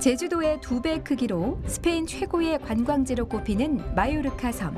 제주도의 2배 크기로 스페인 최고의 관광지로 꼽히는 마요르카 섬.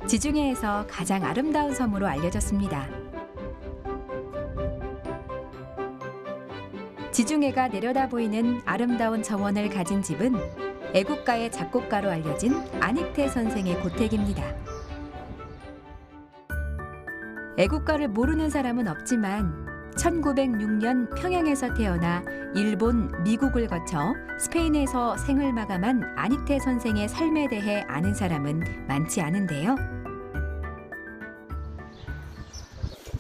지중해에서 가장 아름다운 섬으로 알려졌습니다. 지중해가 내려다 보이는 아름다운 정원을 가진 집은 애국가의 작곡가로 알려진 아닉테 선생의 고택입니다. 애국가를 모르는 사람은 없지만 1906년 평양에서 태어나 일본, 미국을 거쳐 스페인에서 생을 마감한 아닉테 선생의 삶에 대해 아는 사람은 많지 않은데요.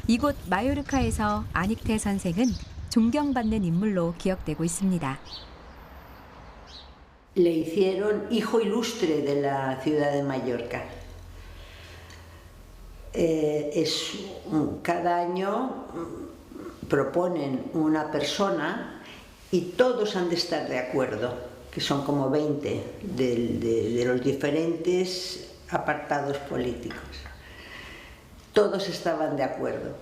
이곳 마요르카에서 아닉테 선생은 존경받는 인물로 기억되고 있습니다. Le hicieron hijo ilustre de la ciudad de Mallorca. Cada año proponen una persona y todos han de estar de acuerdo, que son como 20 de los diferentes apartados políticos. Todos estaban de acuerdo.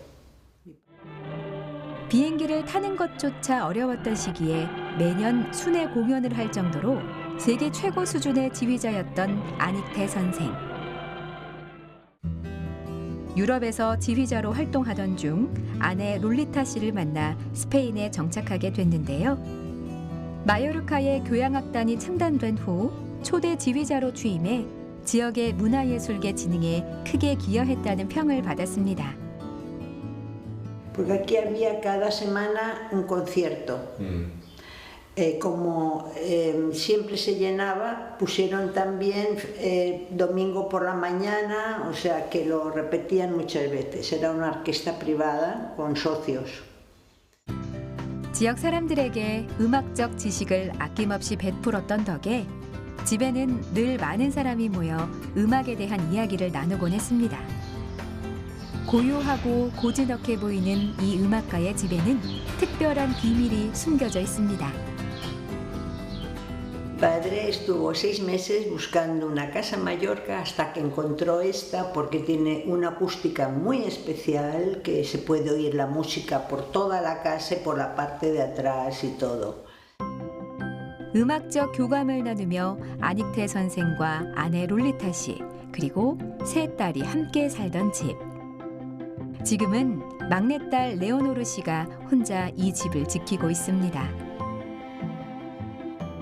비행기를 타는 것조차 어려웠던 시기에 매년 순회 공연을 할 정도로 세계 최고 수준의 지휘자였던 아닉테 선생. 유럽에서 지휘자로 활동하던 중 아내 롤리타 씨를 만나 스페인에 정착하게 됐는데요. 마요르카의 교향악단이 창단된 후 초대 지휘자로 취임해 지역의 문화예술계 진흥에 크게 기여했다는 평을 받았습니다. Porque aquí había cada semana un concierto. Como siempre se llenaba, pusieron también domingo por la mañana, o sea que lo repetían muchas veces. Era una orquesta privada con socios. 지역 사람들에게 음악적 지식을 아낌없이 베풀었던 덕에 집에는 늘 많은 사람이 모여 음악에 대한 이야기를 나누곤 했습니다. 고요하고 고즈넉해 보이는 이 음악가의 집에는 특별한 비밀이 숨겨져 있습니다. Padre estuvo 6 meses buscando una casa en Mallorca hasta que encontró esta porque tiene una acústica muy especial que se puede oír la música por toda la casa y por la parte de atrás y todo. 음악적 교감을 나누며 아닉테 선생과 아내 롤리타 씨 그리고 세 딸이 함께 살던 집. 지금은 막내딸 레오노르 씨가 혼자 이 집을 지키고 있습니다.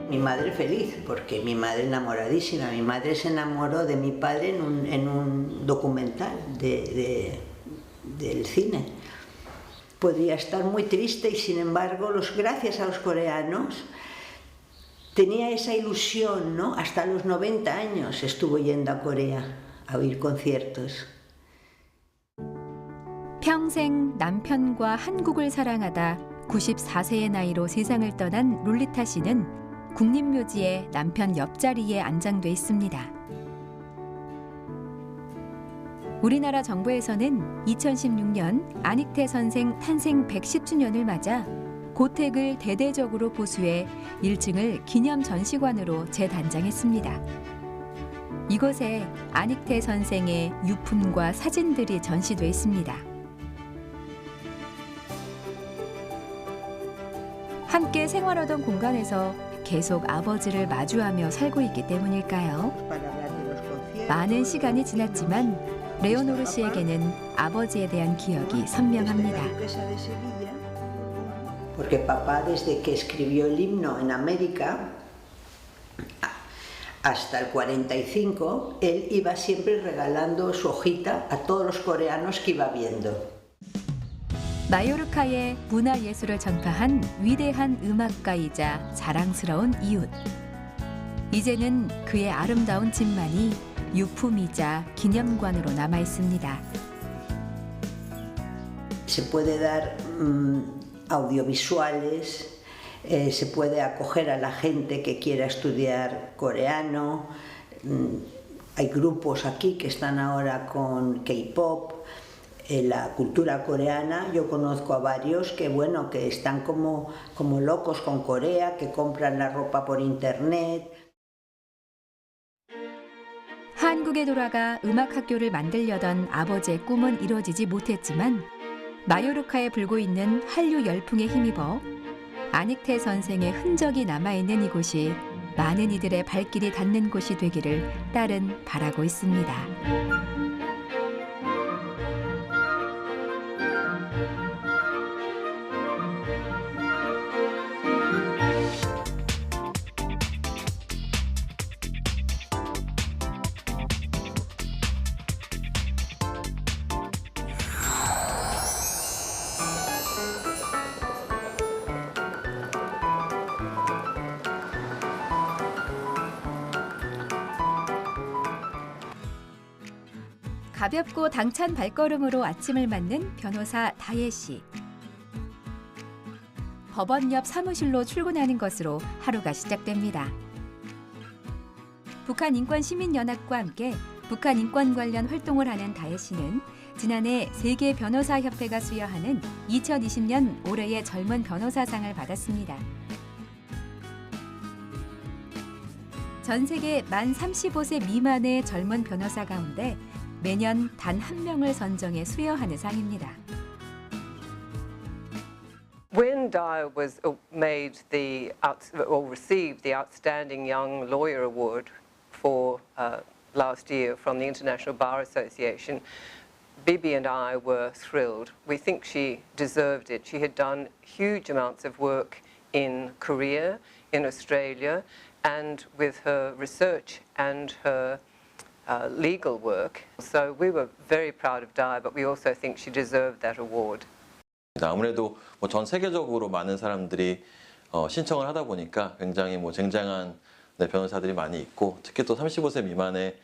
Mi madre feliz, porque mi madre enamoradísima. Mi madre se enamoró de mi padre en un documental del cine. Podría estar muy triste y sin embargo, gracias a los coreanos, tenía esa ilusión, ¿no? Hasta los 90 años estuvo yendo a Corea a oír conciertos. 평생 남편과 한국을 사랑하다 94세의 나이로 세상을 떠난 롤리타 씨는 국립묘지에 남편 옆자리에 안장돼 있습니다. 우리나라 정부에서는 2016년 아닉테 선생 탄생 110주년을 맞아 고택을 대대적으로 보수해 1층을 기념 전시관으로 재단장했습니다. 이곳에 아닉테 선생의 유품과 사진들이 전시돼 있습니다. 함께 생활하던 공간에서 계속 아버지를 마주하며 살고 있기 때문일까요? 많은 시간이 지났지만 레오노르 씨에게는 아버지에 대한 기억이 선명합니다. Porque papá desde que escribió el himno en América hasta el 45, él iba siempre regalando su hojita a todos los coreanos que iba viendo. 마요르카의 문화예술을 전파한 위대한 음악가이자 자랑스러운 이웃. 이제는 그의 아름다운 집만이 유품이자 기념관으로 남아 있습니다. Se puede dar audiovisuales, se puede acoger a la gente que quiera estudiar coreano. Hay grupos aquí que están ahora con K-pop. La cultura coreana, yo conozco a varios que, bueno, que están como locos con Corea, que compran la ropa por internet. 한국에 돌아가 음악학교를 만들려던 아버지의 꿈은 이루어지지 못했지만 마요르카에 불고 있는 한류 열풍에 힘입어 안익태 선생의 흔적이 남아있는 이곳이 많은 이들의 발길이 닿는 곳이 되기를 딸은 바라고 있습니다. 가볍고 당찬 발걸음으로 아침을 맞는 변호사 다혜 씨. 법원 옆 사무실로 출근하는 것으로 하루가 시작됩니다. 북한인권시민연합과 함께 북한 인권 관련 활동을 하는 다혜 씨는 지난해 세계 변호사협회가 수여하는 2020년 올해의 젊은 변호사상을 받았습니다. 전 세계 만 35세 미만의 젊은 변호사 가운데 매년 단 한 명을 선정해 수여하는 상입니다. When Dyer was received the Outstanding Young Lawyer Award for last year from the International Bar Association, Bibi and I were thrilled. We think she deserved it. She had done huge amounts of work in Korea, in Australia, and with her research and her legal work. So we were very proud of Dyer, but we also think she deserved that award. 아무래도 전 세계적으로 많은 사람들이 신청을 하다 보니까 굉장히 쟁장한 변호사들이 많이 있고, 특히 또 35세 미만의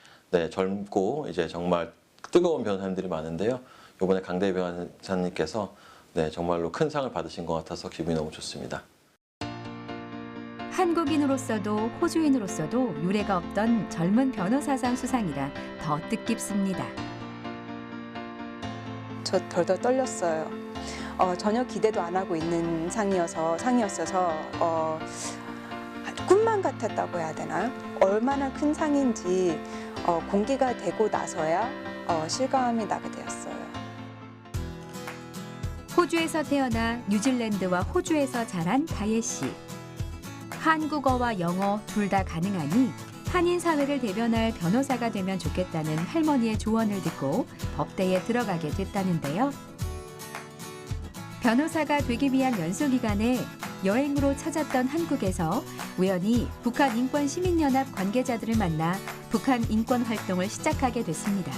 젊고 이제 정말 뜨거운 변호사님들이 많은데요. 이번에 강대희 변호사님께서 정말로 큰 상을 받으신 것 같아서 기분이 너무 좋습니다. 한국인으로서도 호주인으로서도 유례가 없던 젊은 변호사상 수상이라 더 뜻깊습니다. 저 덜덜 떨렸어요. 전혀 기대도 안 하고 있는 상이었어서 꿈만 같았다고 해야 되나요? 얼마나 큰 상인지 공개가 되고 나서야 실감이 나게 되었어요. 호주에서 태어나 뉴질랜드와 호주에서 자란 다혜 씨. 한국어와 영어 둘 다 가능하니 한인 사회를 대변할 변호사가 되면 좋겠다는 할머니의 조언을 듣고 법대에 들어가게 됐다는데요. 변호사가 되기 위한 연수 기간에 여행으로 찾았던 한국에서 우연히 북한 인권시민연합 관계자들을 만나 북한 인권 활동을 시작하게 됐습니다.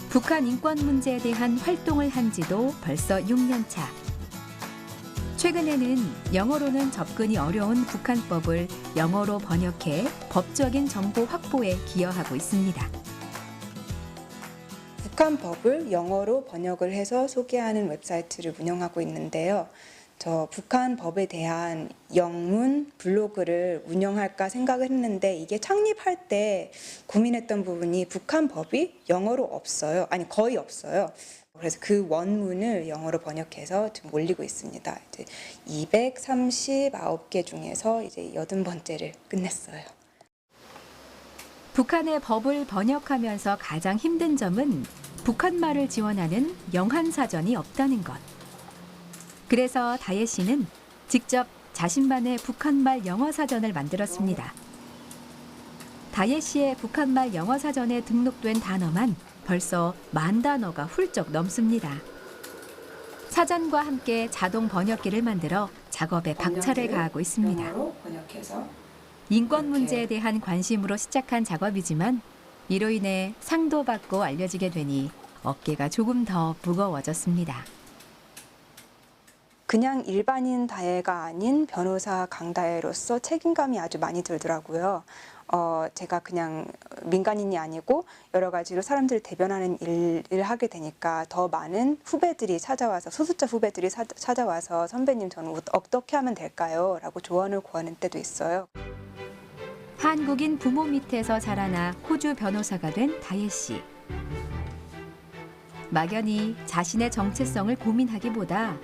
북한 인권 문제에 대한 활동을 한 지도 벌써 6년 차. 최근에는 영어로는 접근이 어려운 북한법을 영어로 번역해 법적인 정보 확보에 기여하고 있습니다. 북한법을 영어로 번역을 해서 소개하는 웹사이트를 운영하고 있는데요. 저 북한법에 대한 영문 블로그를 운영할까 생각을 했는데 이게 창립할 때 고민했던 부분이 북한법이 영어로 없어요. 아니 거의 없어요. 그래서 그 원문을 영어로 번역해서 지금 올리고 있습니다. 이제 239개 중에서 이제 80번째를 끝냈어요. 북한의 법을 번역하면서 가장 힘든 점은 북한말을 지원하는 영한사전이 없다는 것. 그래서 다혜 씨는 직접 자신만의 북한말 영어사전을 만들었습니다. 다혜 씨의 북한말 영어사전에 등록된 단어만 벌써 10,000단어가 훌쩍 넘습니다. 사전과 함께 자동 번역기를 만들어 작업에 박차를 가하고 있습니다. 인권 문제에 대한 관심으로 시작한 작업이지만 이로 인해 상도 받고 알려지게 되니 어깨가 조금 더 무거워졌습니다. 그냥 일반인 다혜가 아닌 변호사 강다혜로서 책임감이 아주 많이 들더라고요. 제가 그냥 민간인이 아니고 여러 가지로 사람들을 대변하는 일을 하게 되니까 더 많은 후배들이 찾아와서 소수자 후배들이 찾아와서 선배님 저는 어떻게 하면 될까요? 라고 조언을 구하는 때도 있어요. 한국인 부모 밑에서 자라나 호주 변호사가 된 다혜 씨. 막연히 자신의 정체성을 고민하기보다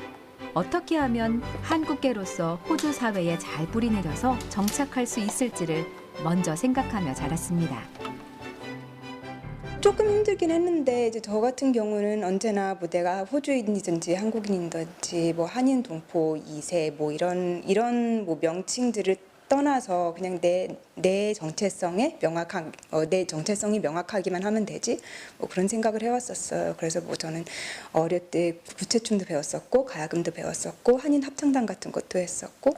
어떻게 하면 한국계로서 호주 사회에 잘 뿌리내려서 정착할 수 있을지를 먼저 생각하며 자랐습니다. 조금 힘들긴 했는데 이제 저 같은 경우는 언제나 뭐 내가 호주인이든지 한국인이든지 뭐 한인 동포 2세 뭐 이런 뭐 명칭들을 떠나서 그냥 내 정체성에 내 정체성이 명확하기만 하면 되지 뭐 그런 생각을 해왔었어요. 그래서 뭐 저는 어릴 때 구체춤도 배웠었고 가야금도 배웠었고 한인 합창단 같은 것도 했었고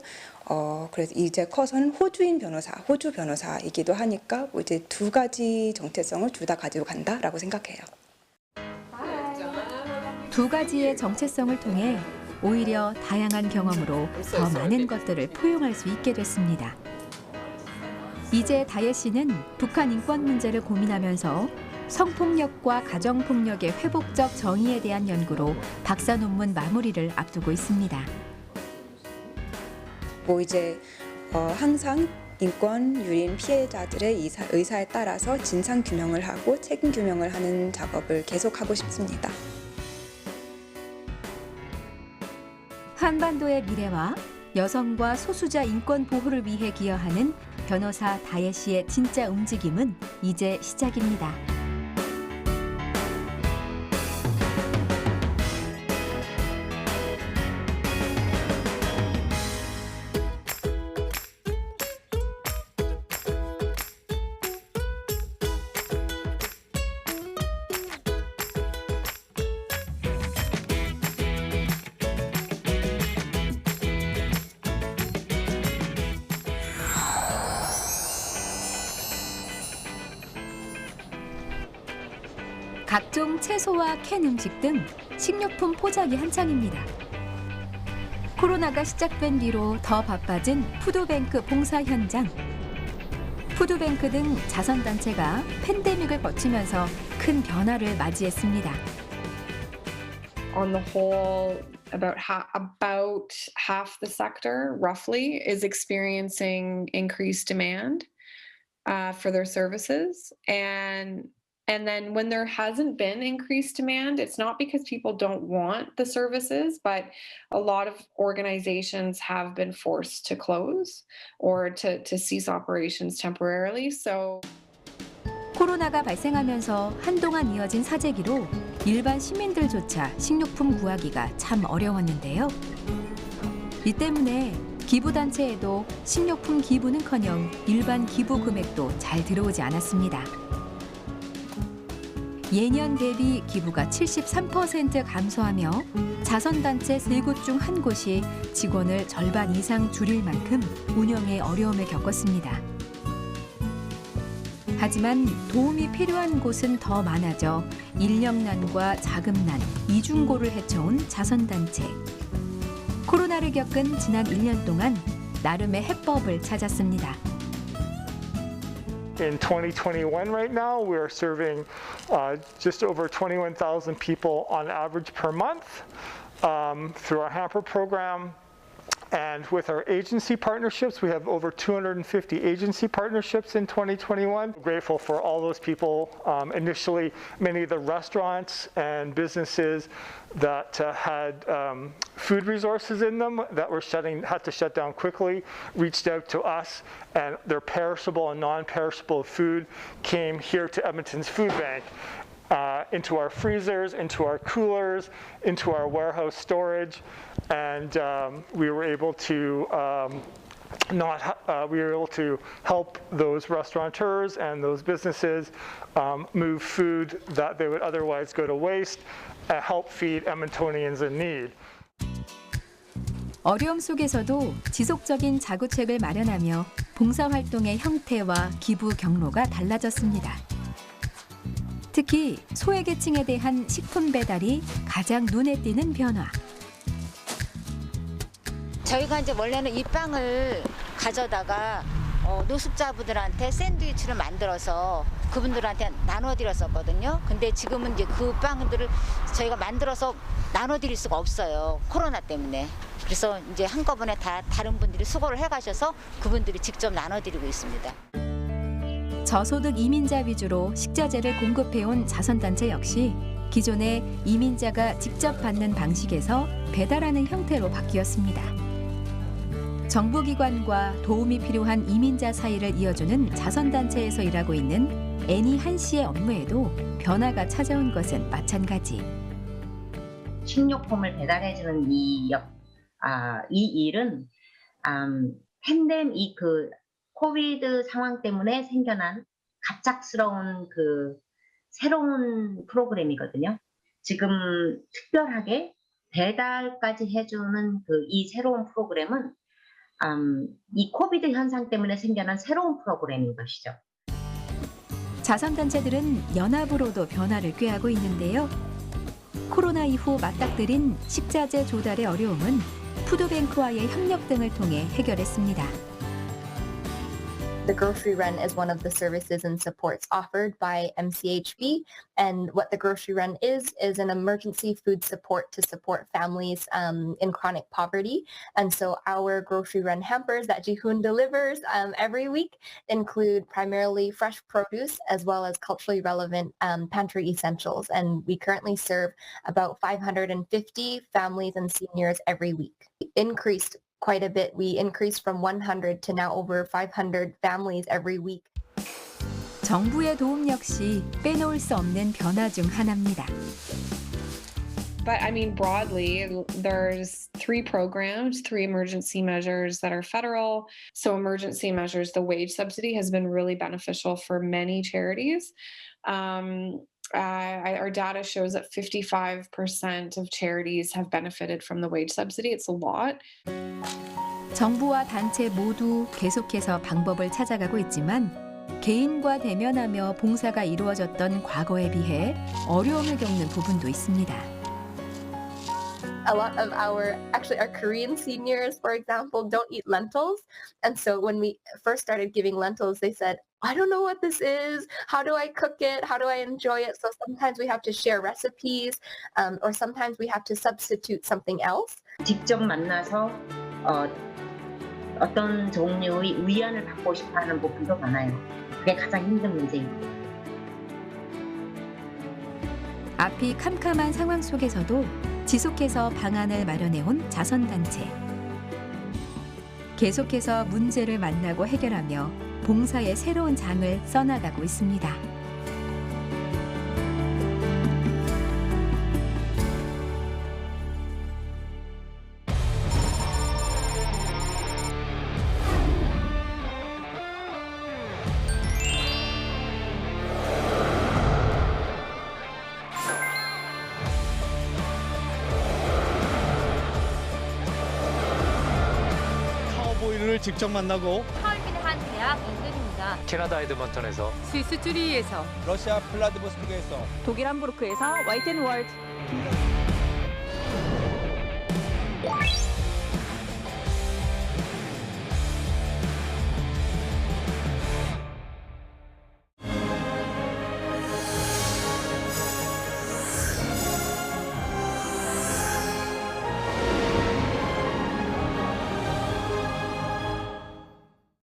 그래서 이제 커서는 호주 변호사이기도 하니까 뭐 이제 두 가지 정체성을 둘 다 가지고 간다라고 생각해요. 두 가지의 정체성을 통해 오히려 다양한 경험으로 더 많은 것들을 포용할 수 있게 됐습니다. 이제 다혜 씨는 북한 인권 문제를 고민하면서 성폭력과 가정폭력의 회복적 정의에 대한 연구로 박사 논문 마무리를 앞두고 있습니다. 뭐 이제 항상 인권 유린 피해자들의 의사에 따라서 진상 규명을 하고 책임 규명을 하는 작업을 계속하고 싶습니다. 한반도의 미래와 여성과 소수자 인권 보호를 위해 기여하는 변호사 다혜 씨의 진짜 움직임은 이제 시작입니다. 각종 채소와 캔 음식 등 식료품 포장이 한창입니다. 코로나가 시작된 뒤로 더 바빠진 푸드뱅크 봉사 현장. 푸드뱅크 등 자선단체가 팬데믹을 거치면서 큰 변화를 맞이했습니다. On the whole, about half the sector, roughly, is experiencing increased demand for their services. And then when there hasn't been increased demand, it's not because people don't want the services, but a lot of organizations have been forced to close or to cease operations temporarily. So 코로나가 발생하면서 한동안 이어진 사재기로 일반 시민들조차 식료품 구하기가 참 어려웠는데요. 이 때문에 기부단체에도 식료품 기부는커녕 일반 기부 금액도 잘 들어오지 않았습니다. 예년 대비 기부가 73% 감소하며 자선단체 3곳 중 1곳이 직원을 절반 이상 줄일 만큼 운영에 어려움을 겪었습니다. 하지만 도움이 필요한 곳은 더 많아져 인력난과 자금난, 이중고를 헤쳐온 자선단체. 코로나를 겪은 지난 1년 동안 나름의 해법을 찾았습니다. In 2021 right now, we are serving just over 21,000 people on average per month through our hamper program. And with our agency partnerships, we have over 250 agency partnerships in 2021. I'm grateful for all those people. Initially, many of the restaurants and businesses that had food resources in them that were had to shut down quickly reached out to us, and their perishable and non-perishable food came here to Edmonton's Food Bank. Into our freezers, into our coolers, into our warehouse storage, and we were able to help those restaurateurs and those businesses move food that they would otherwise go to waste and help feed Edmontonians in need. 어려움 속에서도 지속적인 자구책을 마련하며 봉사활동의 형태와 기부 경로가 달라졌습니다. 특히 소외계층에 대한 식품 배달이 가장 눈에 띄는 변화. 저희가 이제 원래는 이 빵을 가져다가 노숙자분들한테 샌드위치를 만들어서 그분들한테 나눠드렸었거든요. 근데 지금은 이제 그 빵들을 저희가 만들어서 나눠드릴 수가 없어요. 코로나 때문에. 그래서 이제 한꺼번에 다 다른 분들이 수고를 해가셔서 그분들이 직접 나눠드리고 있습니다. 저소득 이민자 위주로 식자재를 공급해온 자선단체 역시 기존의 이민자가 직접 받는 방식에서 배달하는 형태로 바뀌었습니다. 정부기관과 도움이 필요한 이민자 사이를 이어주는 자선단체에서 일하고 있는 애니 한 씨의 업무에도 변화가 찾아온 것은 마찬가지. 식료품을 배달해주는 이 일은 팬데믹 코비드 상황 때문에 생겨난 갑작스러운 새로운 프로그램이거든요. 지금 특별하게 배달까지 해주는 이 새로운 프로그램은 이 코비드 현상 때문에 생겨난 새로운 프로그램인 것이죠. 자선단체들은 연합으로도 변화를 꾀하고 있는데요. 코로나 이후 맞닥뜨린 식자재 조달의 어려움은 푸드뱅크와의 협력 등을 통해 해결했습니다. The grocery run is one of the services and supports offered by MCHB. And what the grocery run is an emergency food support to support families in chronic poverty. And so our grocery run hampers that Jihoon delivers every week include primarily fresh produce as well as culturally relevant pantry essentials. And we currently serve about 550 families and seniors every week. Increased quite a bit. We increased from 100 to now over 500 families every week. 정부의 도움 역시 빼놓을 수 없는 변화 중 하나입니다. But I mean, broadly, there's 3 programs, 3 emergency measures that are federal. So emergency measures, the wage subsidy has been really beneficial for many charities. Our data shows that 55% of charities have benefited from the wage subsidy. It's a lot. 정부와 단체 모두 계속해서 방법을 찾아가고 있지만 개인과 대면하며 봉사가 이루어졌던 과거에 비해 어려움을 겪는 부분도 있습니다. A lot of our Korean seniors, for example, don't eat lentils. And so when we first started giving lentils, they said, I don't know what this is. How do I cook it? How do I enjoy it? So sometimes we have to share recipes, or sometimes we have to substitute something else. 직접 만나서 어떤 종류의 위안을 받고 싶어하는 부분도 많아요. 그게 가장 힘든 문제입니다. 앞이 캄캄한 상황 속에서도 지속해서 방안을 마련해온 자선단체. 계속해서 문제를 만나고 해결하며 봉사의 새로운 장을 써나가고 있습니다. 카우보이를 직접 만나고 하얼빈의 한 대학 인근입니다. 캐나다 에드먼턴에서 스위스 쭈리히에서 러시아 플라디보스토크에서 독일 함부르크에서 화이텐월드